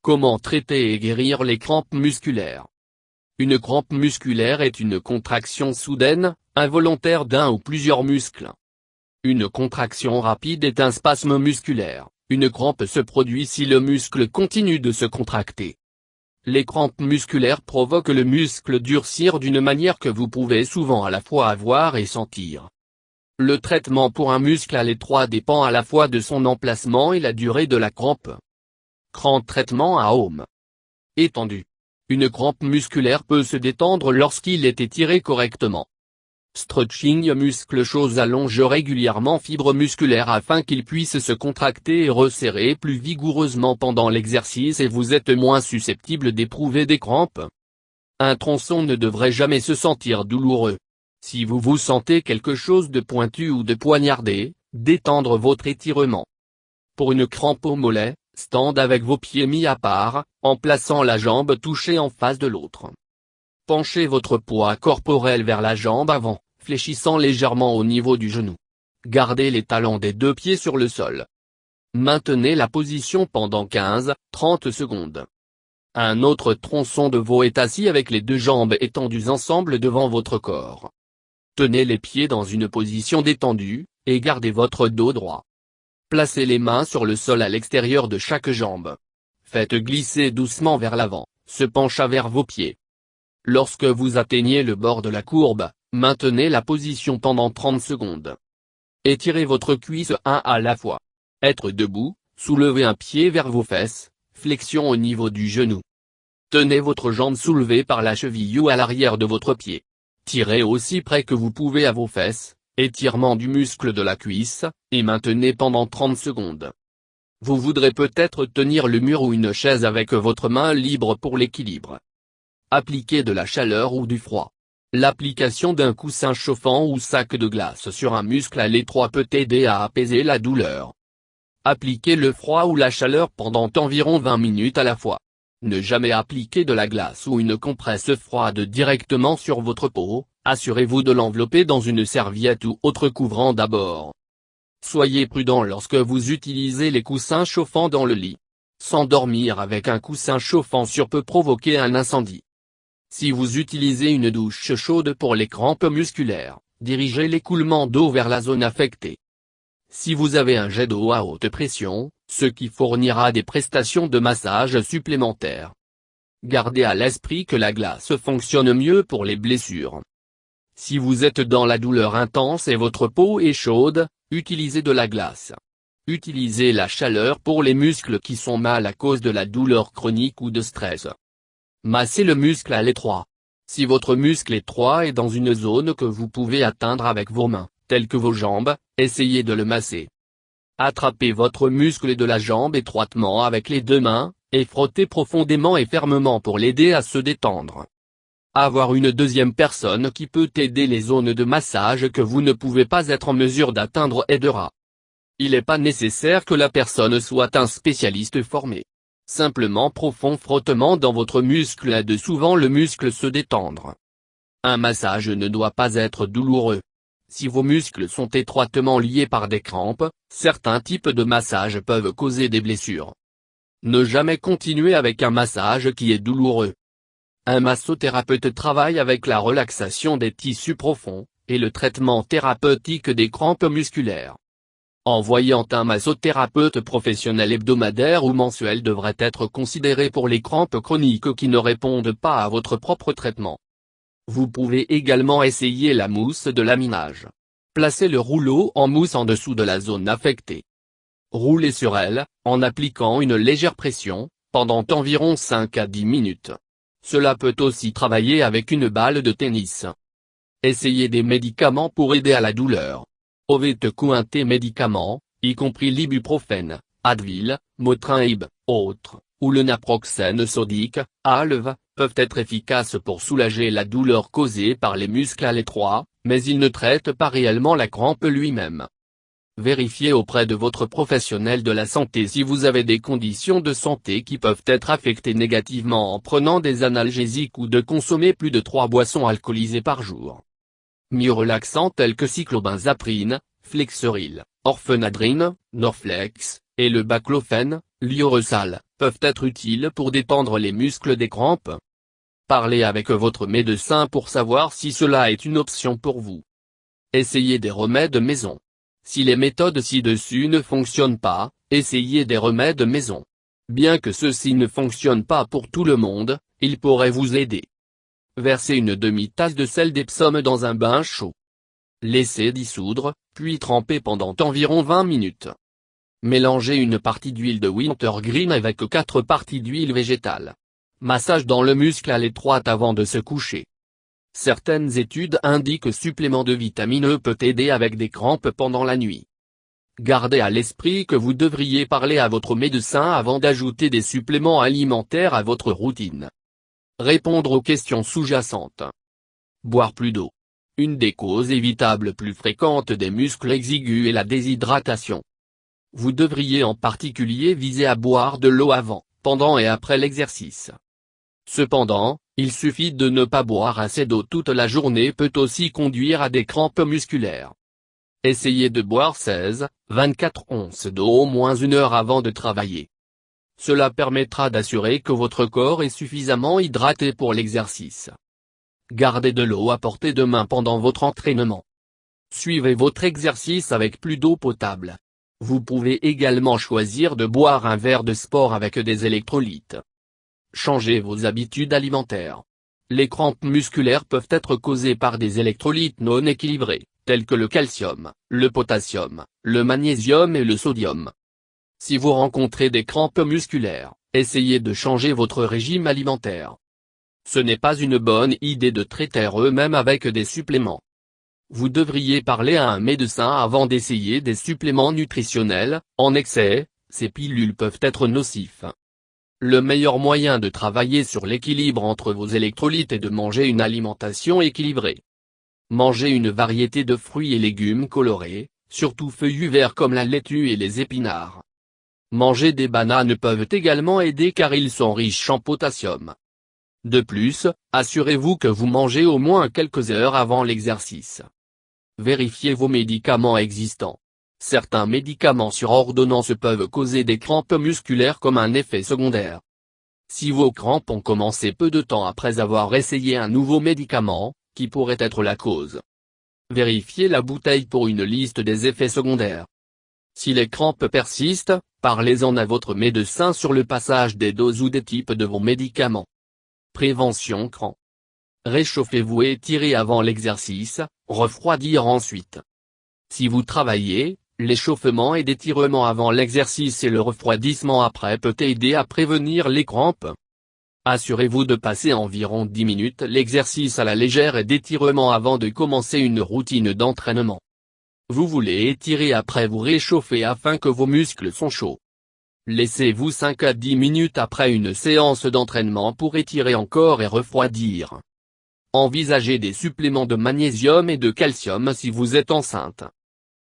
Comment traiter et guérir les crampes musculaires? Une crampe musculaire est une contraction soudaine, involontaire d'un ou plusieurs muscles. Une contraction rapide est un spasme musculaire. Une crampe se produit si le muscle continue de se contracter. Les crampes musculaires provoquent le muscle durcir d'une manière que vous pouvez souvent à la fois voir et sentir. Le traitement pour un muscle à l'étroit dépend à la fois de son emplacement et la durée de la crampe. Traitement à Home. Étendu. Une crampe musculaire peut se détendre lorsqu'il est étiré correctement. Stretching muscle chose allonge régulièrement fibres musculaires afin qu'ils puissent se contracter et resserrer plus vigoureusement pendant l'exercice et vous êtes moins susceptible d'éprouver des crampes. Un tronçon ne devrait jamais se sentir douloureux. Si vous vous sentez quelque chose de pointu ou de poignardé, détendre votre étirement. Pour une crampe au mollet, stand avec vos pieds mis à part, en plaçant la jambe touchée en face de l'autre. Penchez votre poids corporel vers la jambe avant, fléchissant légèrement au niveau du genou. Gardez les talons des deux pieds sur le sol. Maintenez la position pendant 15-30 secondes. Un autre tronçon de veau est assis avec les deux jambes étendues ensemble devant votre corps. Tenez les pieds dans une position détendue, et gardez votre dos droit. Placez les mains sur le sol à l'extérieur de chaque jambe. Faites glisser doucement vers l'avant, se pencha vers vos pieds. Lorsque vous atteignez le bord de la courbe, maintenez la position pendant 30 secondes. Étirez votre cuisse un à la fois. Être debout, soulevez un pied vers vos fesses, flexion au niveau du genou. Tenez votre jambe soulevée par la cheville ou à l'arrière de votre pied. Tirez aussi près que vous pouvez à vos fesses, étirement du muscle de la cuisse, et maintenez pendant 30 secondes. Vous voudrez peut-être tenir le mur ou une chaise avec votre main libre pour l'équilibre. Appliquez de la chaleur ou du froid. L'application d'un coussin chauffant ou sac de glace sur un muscle à l'étroit peut aider à apaiser la douleur. Appliquez le froid ou la chaleur pendant environ 20 minutes à la fois. Ne jamais appliquer de la glace ou une compresse froide directement sur votre peau, assurez-vous de l'envelopper dans une serviette ou autre couvrant d'abord. Soyez prudent lorsque vous utilisez les coussins chauffants dans le lit. S'endormir avec un coussin chauffant sur peut provoquer un incendie. Si vous utilisez une douche chaude pour les crampes musculaires, dirigez l'écoulement d'eau vers la zone affectée. Si vous avez un jet d'eau à haute pression, ce qui fournira des prestations de massage supplémentaires. Gardez à l'esprit que la glace fonctionne mieux pour les blessures. Si vous êtes dans la douleur intense et votre peau est chaude, utilisez de la glace. Utilisez la chaleur pour les muscles qui sont mal à cause de la douleur chronique ou de stress. Massez le muscle à l'étroit. Si votre muscle étroit est dans une zone que vous pouvez atteindre avec vos mains, telles que vos jambes, essayez de le masser. Attrapez votre muscle de la jambe étroitement avec les deux mains, et frottez profondément et fermement pour l'aider à se détendre. Avoir une deuxième personne qui peut aider les zones de massage que vous ne pouvez pas être en mesure d'atteindre aidera. Il n'est pas nécessaire que la personne soit un spécialiste formé. Simplement profond frottement dans votre muscle aide souvent le muscle se détendre. Un massage ne doit pas être douloureux. Si vos muscles sont étroitement liés par des crampes, certains types de massages peuvent causer des blessures. Ne jamais continuer avec un massage qui est douloureux. Un massothérapeute travaille avec la relaxation des tissus profonds, et le traitement thérapeutique des crampes musculaires. En voyant un massothérapeute professionnel hebdomadaire ou mensuel devrait être considéré pour les crampes chroniques qui ne répondent pas à votre propre traitement. Vous pouvez également essayer la mousse de laminage. Placez le rouleau en mousse en dessous de la zone affectée. Roulez sur elle, en appliquant une légère pression, pendant environ 5 à 10 minutes. Cela peut aussi travailler avec une balle de tennis. Essayez des médicaments pour aider à la douleur. Over-the-counter médicaments, y compris l'ibuprofène, Advil, Motrin Ib, autres, ou le naproxène sodique, Aleve, peuvent être efficaces pour soulager la douleur causée par les muscles à l'étroit, mais ils ne traitent pas réellement la crampe lui-même. Vérifiez auprès de votre professionnel de la santé si vous avez des conditions de santé qui peuvent être affectées négativement en prenant des analgésiques ou de consommer plus de 3 boissons alcoolisées par jour. Myorelaxants tels que cyclobenzaprine, Flexeril, Orphenadrine, Norflex, et le baclofène, Lioresal, peuvent être utiles pour détendre les muscles des crampes. Parlez avec votre médecin pour savoir si cela est une option pour vous. Essayez des remèdes maison. Si les méthodes ci-dessus ne fonctionnent pas, essayez des remèdes maison. Bien que ceux-ci ne fonctionnent pas pour tout le monde, ils pourraient vous aider. Versez une demi-tasse de sel d'Epsom dans un bain chaud. Laissez dissoudre, puis tremper pendant environ 20 minutes. Mélangez une partie d'huile de wintergreen avec 4 parties d'huile végétale. Massage dans le muscle à l'étroite avant de se coucher. Certaines études indiquent que supplément de vitamine E peut aider avec des crampes pendant la nuit. Gardez à l'esprit que vous devriez parler à votre médecin avant d'ajouter des suppléments alimentaires à votre routine. Répondre aux questions sous-jacentes. Boire plus d'eau. Une des causes évitables plus fréquentes des muscles exigus est la déshydratation. Vous devriez en particulier viser à boire de l'eau avant, pendant et après l'exercice. Cependant, il suffit de ne pas boire assez d'eau toute la journée peut aussi conduire à des crampes musculaires. Essayez de boire 16-24 onces d'eau au moins 1 heure avant de travailler. Cela permettra d'assurer que votre corps est suffisamment hydraté pour l'exercice. Gardez de l'eau à portée de main pendant votre entraînement. Suivez votre exercice avec plus d'eau potable. Vous pouvez également choisir de boire un verre de sport avec des électrolytes. Changez vos habitudes alimentaires. Les crampes musculaires peuvent être causées par des électrolytes non équilibrés, tels que le calcium, le potassium, le magnésium et le sodium. Si vous rencontrez des crampes musculaires, essayez de changer votre régime alimentaire. Ce n'est pas une bonne idée de traiter eux-mêmes avec des suppléments. Vous devriez parler à un médecin avant d'essayer des suppléments nutritionnels. En excès, ces pilules peuvent être nocifs. Le meilleur moyen de travailler sur l'équilibre entre vos électrolytes est de manger une alimentation équilibrée. Mangez une variété de fruits et légumes colorés, surtout feuillus verts comme la laitue et les épinards. Manger des bananes peuvent également aider car ils sont riches en potassium. De plus, assurez-vous que vous mangez au moins quelques heures avant l'exercice. Vérifiez vos médicaments existants. Certains médicaments sur ordonnance peuvent causer des crampes musculaires comme un effet secondaire. Si vos crampes ont commencé peu de temps après avoir essayé un nouveau médicament, qui pourrait être la cause? Vérifiez la bouteille pour une liste des effets secondaires. Si les crampes persistent, parlez-en à votre médecin sur le passage des doses ou des types de vos médicaments. Prévention crampes. Réchauffez-vous et étirez avant l'exercice, refroidir ensuite. Si vous travaillez, l'échauffement et l'étirement avant l'exercice et le refroidissement après peut aider à prévenir les crampes. Assurez-vous de passer environ 10 minutes l'exercice à la légère et d'étirement avant de commencer une routine d'entraînement. Vous voulez étirer après vous réchauffer afin que vos muscles sont chauds. Laissez-vous 5 à 10 minutes après une séance d'entraînement pour étirer encore et refroidir. Envisagez des suppléments de magnésium et de calcium si vous êtes enceinte.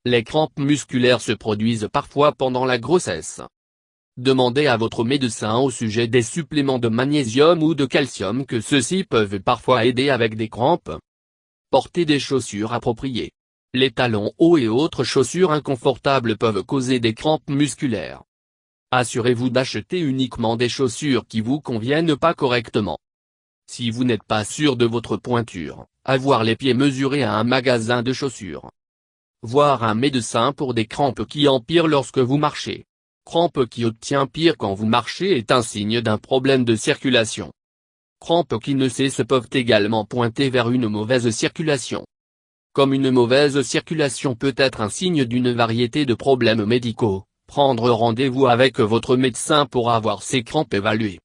Les crampes musculaires se produisent parfois pendant la grossesse. Demandez à votre médecin au sujet des suppléments de magnésium ou de calcium que ceux-ci peuvent parfois aider avec des crampes. Portez des chaussures appropriées. Les talons hauts et autres chaussures inconfortables peuvent causer des crampes musculaires. Assurez-vous d'acheter uniquement des chaussures qui vous conviennent pas correctement. Si vous n'êtes pas sûr de votre pointure, avoir les pieds mesurés à un magasin de chaussures. Voir un médecin pour des crampes qui empirent lorsque vous marchez. Crampes qui obtient pire quand vous marchez est un signe d'un problème de circulation. Crampes qui ne cessent peuvent également pointer vers une mauvaise circulation. Comme une mauvaise circulation peut être un signe d'une variété de problèmes médicaux, prendre rendez-vous avec votre médecin pour avoir ces crampes évaluées.